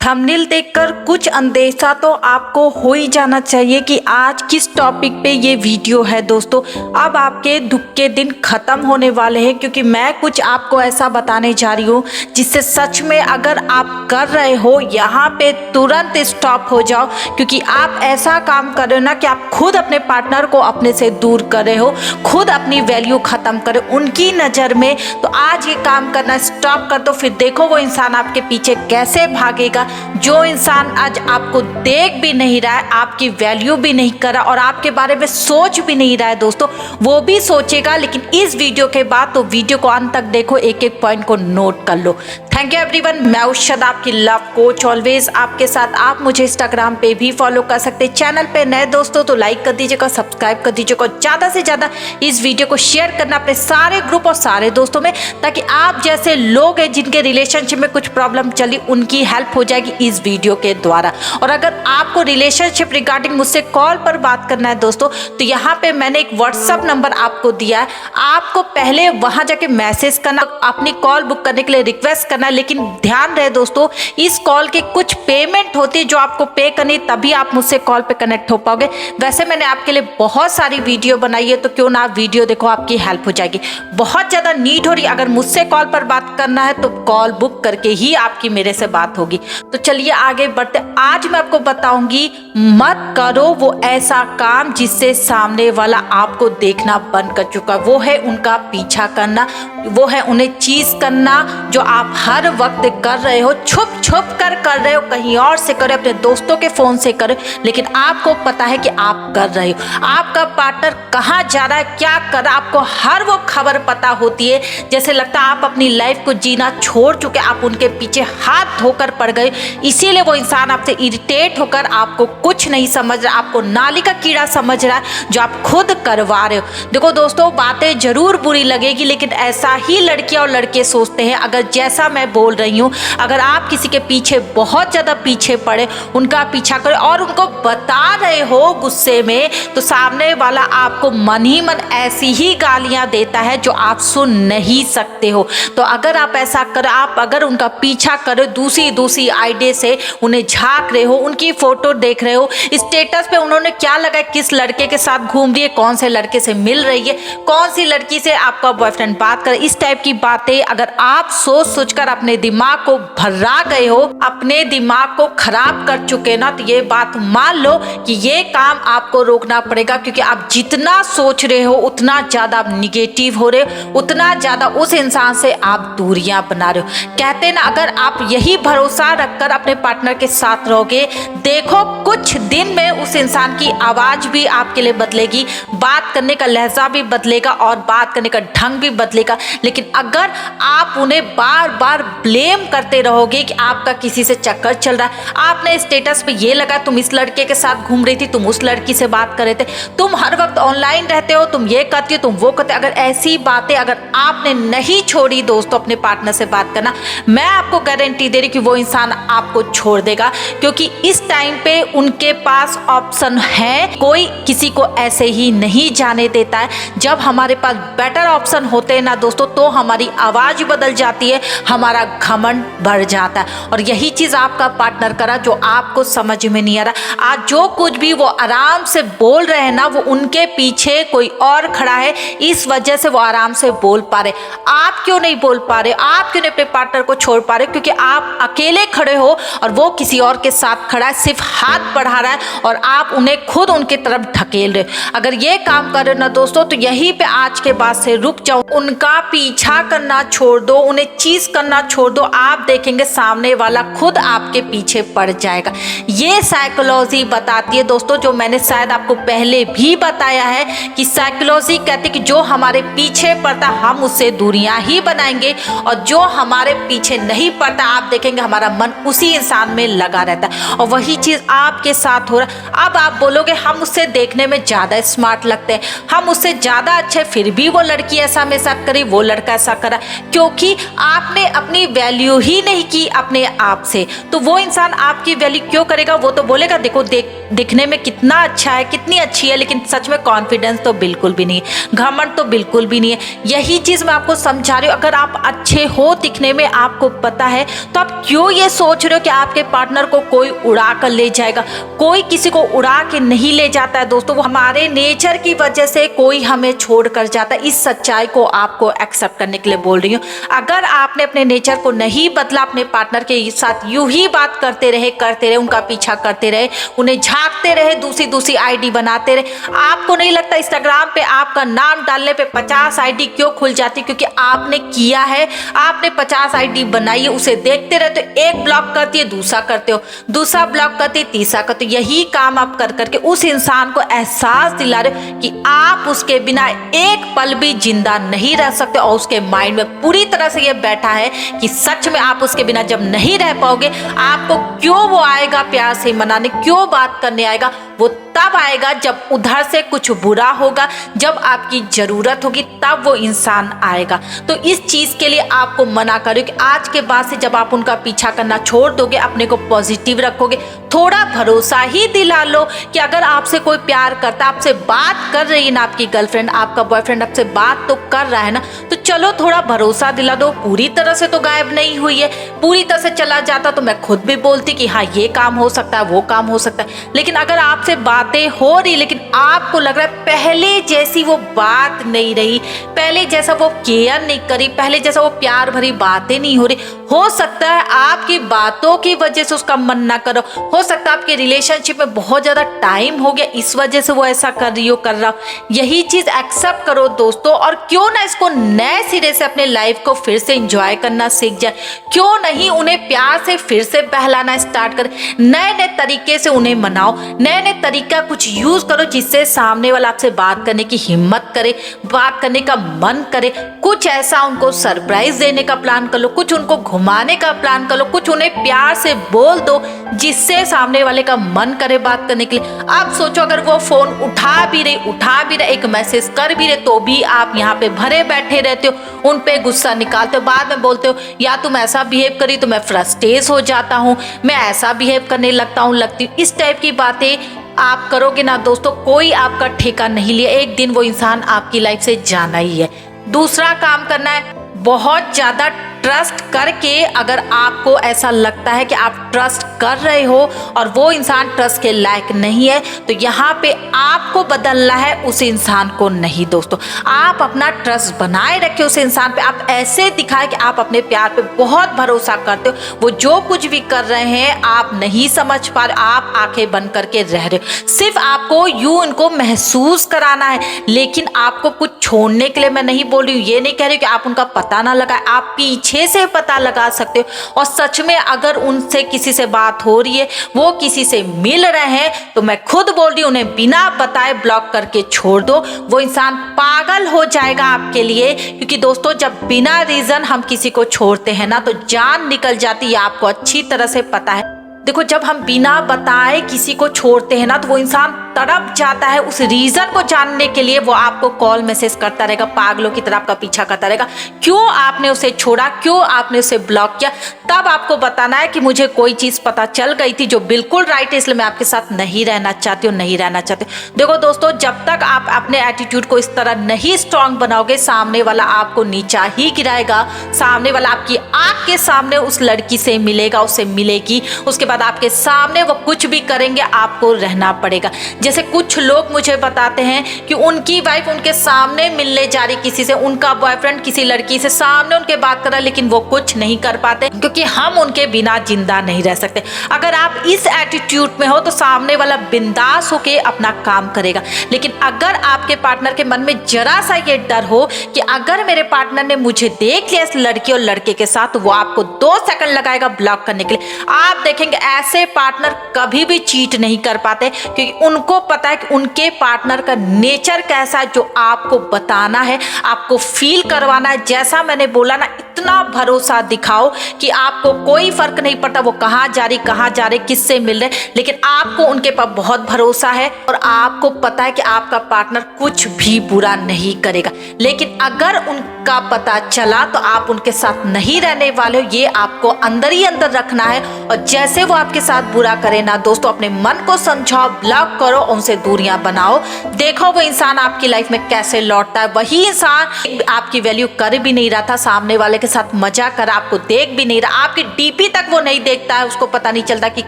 Thumbnail देखकर कुछ अंदेशा तो आपको हो ही जाना चाहिए कि आज किस टॉपिक पे ये वीडियो है। दोस्तों, अब आपके दुख के दिन खत्म होने वाले हैं, क्योंकि मैं कुछ आपको ऐसा बताने जा रही हूँ जिससे सच में अगर आप कर रहे हो यहाँ पे तुरंत स्टॉप हो जाओ। क्योंकि आप ऐसा काम कर रहे हो ना कि आप खुद अपने पार्टनर को अपने से दूर कर रहे हो, खुद अपनी वैल्यू खत्म कर रहे हो उनकी नज़र में। तो आज ये काम करना स्टॉप कर दो, फिर देखो वो इंसान आपके पीछे कैसे भागेगा। जो इंसान आज आपको देख भी नहीं रहा है, आपकी वैल्यू भी नहीं कर रहा और आपके बारे में सोच भी नहीं रहा है दोस्तों, वो भी सोचेगा। लेकिन इस वीडियो के बाद तो वीडियो को अंत तक देखो, एक एक पॉइंट को नोट कर लो। थैंक यू एवरीवन, मैं उषद आपकी लव कोच, ऑलवेज आपके साथ। आप मुझे इंस्टाग्राम पे भी फॉलो कर सकते हैं। चैनल पे नए दोस्तों तो लाइक कर दीजिएगा, सब्सक्राइब कर दीजिएगा, ज़्यादा से ज़्यादा इस वीडियो को शेयर करना अपने सारे ग्रुप और सारे दोस्तों में, ताकि आप जैसे लोग हैं जिनके रिलेशनशिप में कुछ प्रॉब्लम चली उनकी हेल्प हो जाएगी इस वीडियो के द्वारा। और अगर आपको रिलेशनशिप रिगार्डिंग मुझसे कॉल पर बात करना है दोस्तों, तो यहाँ पे मैंने एक व्हाट्सअप नंबर आपको दिया है। आपको पहले वहां जाके मैसेज करना, अपनी कॉल बुक करने के लिए रिक्वेस्ट करना। लेकिन ध्यान रहे दोस्तों, इस कॉल की कुछ पेमेंट होती है जो आपको पे करनी, तभी आप मुझसे कॉल पे कनेक्ट हो पाओगे। वैसे मैंने आपके लिए बहुत सारी वीडियो बनाई है, तो क्यों ना आप वीडियो देखो, आपकी हेल्प हो जाएगी। बहुत ज्यादा नीड हो रही, अगर मुझसे कॉल पर बात करना है तो कॉल बुक करके ही आपकी मेरे से बात होगी। तो चलिए आगे बढ़ते। आज मैं आपको बताऊंगी, मत करो वो ऐसा काम जिससे सामने वाला आपको देखना बंद कर चुका। वो है उनका पीछा करना, वो है उन्हें चीज करना जो आप हर वक्त कर रहे हो, छुप छुप कर रहे हो, कहीं और से करे, अपने दोस्तों के फोन से करे, लेकिन आपको पता है कि आप कर रहे हो। आपका पार्टनर कहाँ जा रहा है, क्या कर रहा है, आपको हर वो खबर पता होती है। जैसे लगता है आप अपनी लाइफ को जीना छोड़ चुके, आप उनके पीछे हाथ धोकर पड़ गए। इसीलिए वो इंसान आपसे इरिटेट होकर आपको कुछ नहीं समझ रहा, आपको नाली का कीड़ा समझ रहा है जो आप खुद करवा रहे हो। देखो दोस्तों, बातें जरूर बुरी लगेगी, लेकिन ऐसा ही लड़कियां और लड़के सोचते हैं। अगर जैसा मैं बोल रही हूँ, अगर आप किसी के पीछे बहुत ज्यादा पीछे पड़े, उनका पीछा करें और उनको बता रहे हो गुस्से में, तो सामने वाला आपको मन ही मन ऐसी ही गालियां देता है जो आप सुन नहीं सकते हो। तो अगर आप ऐसा करें, आप अगर उनका पीछा करो, दूसरी आईडी से उन्हें झांक रहे हो, उनकी फोटो देख रहे हो, स्टेटस पे उन्होंने क्या लगाया, किस लड़के के साथ घूम रही है, कौन से लड़के से मिल रही है, कौन सी लड़की से आपका बॉयफ्रेंड बात करे, इस टाइप की बातें अगर आप सोच सोचकर अपने दिमाग को भर्रा गए हो, अपने दिमाग को खराब कर चुके ना, तो ये बात मान लो कि ये काम आपको रोकना पड़ेगा। क्योंकि आप जितना सोच रहे हो उतना ज्यादा आप निगेटिव हो रहे हो, उतना ज्यादा उस इंसान से आप दूरियां बना रहे हो। कहते हैं ना, अगर आप यही भरोसा रखकर अपने पार्टनर के साथ रहोगे, देखो कुछ दिन में उस इंसान की आवाज भी आपके लिए बदलेगी, बात करने का लहजा भी बदलेगा और बात करने का ढंग भी बदलेगा। लेकिन अगर आप उन्हें बार बार ब्लेम करते रहोगे कि आपका किसी से चक्कर चल रहा है, आपने स्टेटस पे ये लगा, तुम इस लड़के के साथ घूम रही थी, तुम उस लड़की से बात कर रहे थे, तुम हर वक्त ऑनलाइन रहते हो, तुम ये करती हो, तुम वो करते हो, अगर ऐसी बातें अगर आपने नहीं छोड़ी दोस्तों अपने पार्टनर से बात करना, मैं आपको गारंटी दे रही कि वो इंसान आपको छोड़ देगा। क्योंकि इस टाइम पे उनके पास ऑप्शन है, कोई किसी को ऐसे ही नहीं जाने देता है। जब हमारे पास बेटर ऑप्शन होते हैं ना दोस्तों, तो हमारी आवाज बदल जाती है, हमारा घमंड बढ़ जाता है। और यही चीज आपका पार्टनर करा जो आपको समझ में नहीं आ रहा। आज जो कुछ भी वो आराम से बोल रहे हैं ना, वो उनके पीछे कोई और खड़ा है, इस वजह से वो आराम से बोल पा रहे। आप क्यों नहीं बोल पा रहे, आप क्यों नहीं अपने पार्टनर को छोड़ पा रहे? क्योंकि आप अकेले खड़े हो और वो किसी और के साथ खड़ा है, सिर्फ हाथ बढ़ा रहा है और आप उन्हें खुद उनके तरफ ढकेल रहे। अगर ये काम कर रहे हो ना दोस्तों, तो यहीं पे आज के बाद से रुक जाओ, उनका पीछा करना छोड़ दो, उन्हें चीज करना छोड़ दो। आप देखेंगे सामने वाला खुद आपके पीछे पड़ जाएगा। ये साइकोलॉजी बताती है दोस्तों, जो मैंने शायद आपको पहले भी बताया है कि साइकोलॉजी कहती है कि जो हमारे पीछे पड़ता हम उससे दूरियां ही बनाएंगे, और जो हमारे पीछे नहीं पड़ता आप देखेंगे हमारा मन उसी इंसान में लगा रहता है। और वही चीज आपके साथ हो रहा है। अब आप बोलोगे हम उससे देखने में ज्यादा स्मार्ट लगते हैं, हम उससे ज्यादा अच्छे, फिर भी वो लड़की ऐसा मेरे साथ करी, वो लड़का ऐसा करा, क्योंकि आपने अपनी वैल्यू ही नहीं की अपने आप से। तो वो इंसान आपकी वैल्यू क्यों करेगा? वो तो बोलेगा देखो दिखने में कितना अच्छा है, कितनी अच्छी है, लेकिन सच में कॉन्फिडेंस तो बिल्कुल भी नहीं है, घमंड तो बिल्कुल भी नहीं है। यही चीज मैं आपको समझा रही हूँ। अगर आप अच्छे हो दिखने में, आपको पता है, तो आप क्यों ये सोच रहे हो कि आपके पार्टनर को कोई उड़ा कर ले जाएगा? कोई किसी को उड़ा के नहीं ले जाता है दोस्तों, वो हमारे नेचर की वजह से कोई हमें छोड़ कर जाता है। इस सच्चाई को आपको एक्सेप्ट करने के लिए बोल रही हूँ। अगर आपने अपने नेचर को नहीं बदला, अपने पार्टनर के साथ यूं ही बात करते रहे, उनका पीछा करते रहे, उन्हें झांकते रहे, दूसरी आईडी बनाते रहे, आपको नहीं लगता इंस्टाग्राम पे आपका नाम डालने पे 50 आईडी क्यों खुल जाती? क्योंकि आपने किया है, आपने 50 आईडी बनाई है, उसे देखते रहते हो, एक ब्लॉक करती है, दूसरा करते हो, दूसरा ब्लॉक करती है, तीसरा करते हो। यही काम आप कर करके उस इंसान को एहसास दिला रहे हो कि आप उसके बिना एक पल भी जिंदा नहीं रह सकते, और उसके माइंड में पूरी तरह से ये बैठा है कि सच में आप उसके बिना जब नहीं रह पाओगे, आपको क्यों वो आएगा प्यार से मनाने, क्यों बात करने आएगा? वो तब आएगा जब उधर से कुछ बुरा होगा, जब आपकी जरूरत होगी, तब वो इंसान आएगा। तो इस चीज के लिए आपको मना करो कि आज के बाद से जब आप उनका पीछा करना छोड़ दोगे, अपने को पॉजिटिव रखोगे, थोड़ा भरोसा ही दिला लो कि अगर आपसे कोई प्यार करता, आपसे बात कर रही है ना, आपकी गर्लफ्रेंड, आपका बॉयफ्रेंड आपसे बात तो कर रहा है ना, तो चलो थोड़ा भरोसा दिला दो। पूरी तरह से तो गायब नहीं हुई है, पूरी तरह से चला जाता तो मैं खुद भी बोलती कि हाँ ये काम हो सकता है, वो काम हो सकता है। लेकिन अगर आपसे बातें हो रही, लेकिन आपको लग रहा है पहले जैसी वो बात नहीं रही, पहले जैसा वो केयर नहीं करी, पहले जैसा वो प्यार भरी बातें नहीं हो रही, हो सकता है आपकी बातों की वजह से उसका मन ना करो, हो सकता है आपके रिलेशनशिप में बहुत ज्यादा टाइम हो गया, इस वजह से वो ऐसा कर रही हो, कर रहा हो। यही चीज एक्सेप्ट करो दोस्तों, और क्यों ना इसको नए सिरे से अपने लाइफ को फिर से एंजॉय करना सीख जाए। क्यों नहीं उन्हें प्यार से फिर से बहलाना स्टार्ट करें, नए नए तरीके से उन्हें मनाओ, नए नए तरीका कुछ यूज करो जिससे सामने वाला आपसे बात करने की हिम्मत करे, बात करने का मन करे। कुछ ऐसा उनको सरप्राइज देने का प्लान कर लो, कुछ उनको घुमाने का प्लान कर लो, कुछ उन्हें प्यार से बोल दो जिससे सामने वाले का मन करे बात करने के लिए। अब सोचो अगर वो फोन उठा भी रहे, एक मैसेज कर भी रहे, तो भी आप यहाँ पे भरे बैठे रहते हो, उन पे गुस्सा निकालते हो, बाद में बोलते हो या तुम ऐसा बिहेव करी तो मैं फ्रस्ट्रेट हो जाता हूँ, मैं ऐसा बिहेव करने लगता हूँ, लगती हूँ। इस टाइप की बातें आप करोगे ना दोस्तों, कोई आपका ठेका नहीं लिया, एक दिन वो इंसान आपकी लाइफ से जाना ही है। दूसरा काम करना है, बहुत ज्यादा ट्रस्ट करके, अगर आपको ऐसा लगता है कि आप ट्रस्ट कर रहे हो और वो इंसान ट्रस्ट के लायक नहीं है, तो यहाँ पे आपको बदलना है, उस इंसान को नहीं दोस्तों। आप अपना ट्रस्ट बनाए रखें उस इंसान पे, आप ऐसे दिखाएं कि आप अपने प्यार पे बहुत भरोसा करते हो। वो जो कुछ भी कर रहे हैं आप नहीं समझ पा रहे, आप आंखें बंद करके रह रहे हो, सिर्फ आपको यूं इनको महसूस कराना है। लेकिन आपको कुछ छोड़ने के लिए मैं नहीं बोल रही हूँ, ये नहीं कह रही हूँ कि आप उनका पता ना लगाए, आप पीछे से पता लगा सकते हो। और सच में अगर उनसे किसी से बात हो रही है, वो किसी से मिल रहे हैं, तो मैं खुद बोल रही हूँ उन्हें बिना बताए ब्लॉक करके छोड़ दो। वो इंसान पागल हो जाएगा आपके लिए, क्योंकि दोस्तों जब बिना रीजन हम किसी को छोड़ते हैं ना, तो जान निकल जाती है, आपको अच्छी तरह से पता है। देखो जब हम बिना बताए किसी को छोड़ते हैं ना, तो वो इंसान तड़प जाता है, उस रीजन को जानने के लिए वो आपको कॉल मैसेज करता रहेगा, पागलों की तरह आपका पीछा करता रहेगा। क्यों आपने उसे छोड़ा, क्यों आपने उसे ब्लॉक किया, तब आपको बताना है कि मुझे कोई चीज पता चल गई थी जो बिल्कुल राइट है, इसलिए मैं आपके साथ नहीं रहना चाहती हूँ, नहीं रहना चाहती। देखो दोस्तों, जब तक आप अपने एटीट्यूड को इस तरह नहीं स्ट्रांग बनाओगे, सामने वाला आपको नीचा ही गिराएगा। सामने वाला आपकी आंख के सामने उस लड़की से मिलेगा, उससे मिलेगी, उसके बाद आपके सामने वो कुछ भी करेंगे, आपको रहना पड़ेगा। जैसे कुछ लोग मुझे बताते हैं कि उनकी वाइफ उनके सामने मिलने जा रही किसी से, उनका बॉयफ्रेंड किसी लड़की से सामने उनके बात कर रहा है, लेकिन वो कुछ नहीं कर पाते क्योंकि हम उनके बिना जिंदा नहीं रह सकते। अगर आप इस एटीट्यूड में हो तो सामने वाला बिंदास होके अपना काम करेगा। लेकिन अगर आपके पार्टनर के मन में जरा सा ये डर हो कि अगर मेरे पार्टनर ने मुझे देख लिया इस लड़की और लड़के के साथ, वो आपको 2 सेकंड लगाएगा ब्लॉक करने के लिए। आप देखेंगे ऐसे पार्टनर कभी भी चीट नहीं कर पाते, क्योंकि उनको पता है कि उनके पार्टनर का नेचर कैसा है, जो आपको बताना है, आपको फील करवाना है। जैसा मैंने बोला ना, इतना भरोसा दिखाओ कि आपको कोई फर्क नहीं पड़ता वो कहाँ जा रही किससे मिल रहे, लेकिन आपको उनके पर बहुत भरोसा है और आपको पता है कि आपका पार्टनर कुछ भी बुरा नहीं करेगा। लेकिन अगर उनका पता चला तो आप उनके साथ नहीं रहने वाले हो, ये आपको अंदर ही अंदर रखना है। और जैसे वो आपके साथ बुरा करे ना दोस्तों, अपने मन को समझाओ, ब्लॉक करो, उनसे दूरियां बनाओ। देखो वो इंसान आपकी लाइफ में कैसे लौटता है। वही इंसान आपकी वैल्यू कर भी नहीं रहा था, सामने वाले के साथ मजा कर, आपको देख भी नहीं रहा, आपकी डीपी तक वो नहीं देखता है, उसको पता नहीं चलता कि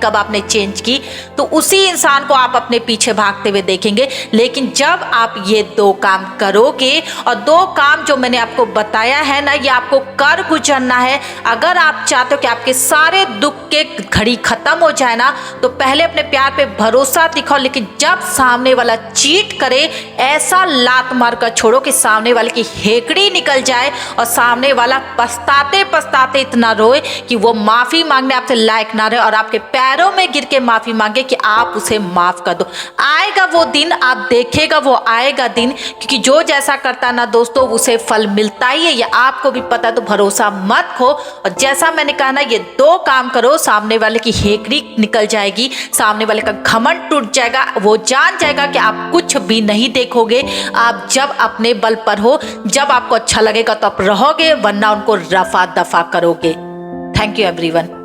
कब आपने चेंज की, तो उसी इंसान को आप अपने पीछे भागते हुए देखेंगे। लेकिन जब आप ये 2 काम करोगे, और 2 काम जो मैंने आपको बताया है ना, ये आपको कर गुजरना है। अगर आप चाहते हो कि आपके सारे दुख के घड़ी खत्म हो जाए ना, तो पहले अपने प्यार पे भरोसा दिखाओ, लेकिन जब सामने वाला चीट करे, ऐसा लात मार कर छोड़ो कि सामने वाले की हेकड़ी निकल जाए और सामने वाला पछताते पछताते इतना रोए कि वो माफी मांगने आपसे लायक ना रहे और आपके पैरों में गिर के माफी मांगे कि आप उसे माफ कर दो। आएगा वो दिन, आप देखेगा वो आएगा दिन, क्योंकि जो जैसा करता ना दोस्तों उसे फल मिलता ही है, ये आपको भी पता है। तो भरोसा मत खो, और जैसा मैंने कहा ना, ये 2 काम करो, सामने वाले की हेकड़ी निकल जाएगी, सामने वाले का घमंड टूट जाएगा, वो जान जाएगा कि आप कुछ भी नहीं देखोगे। आप जब अपने बल पर हो, जब आपको अच्छा लगेगा तो आप रहोगे, वरना उनको रफा दफा करोगे। Thank you everyone.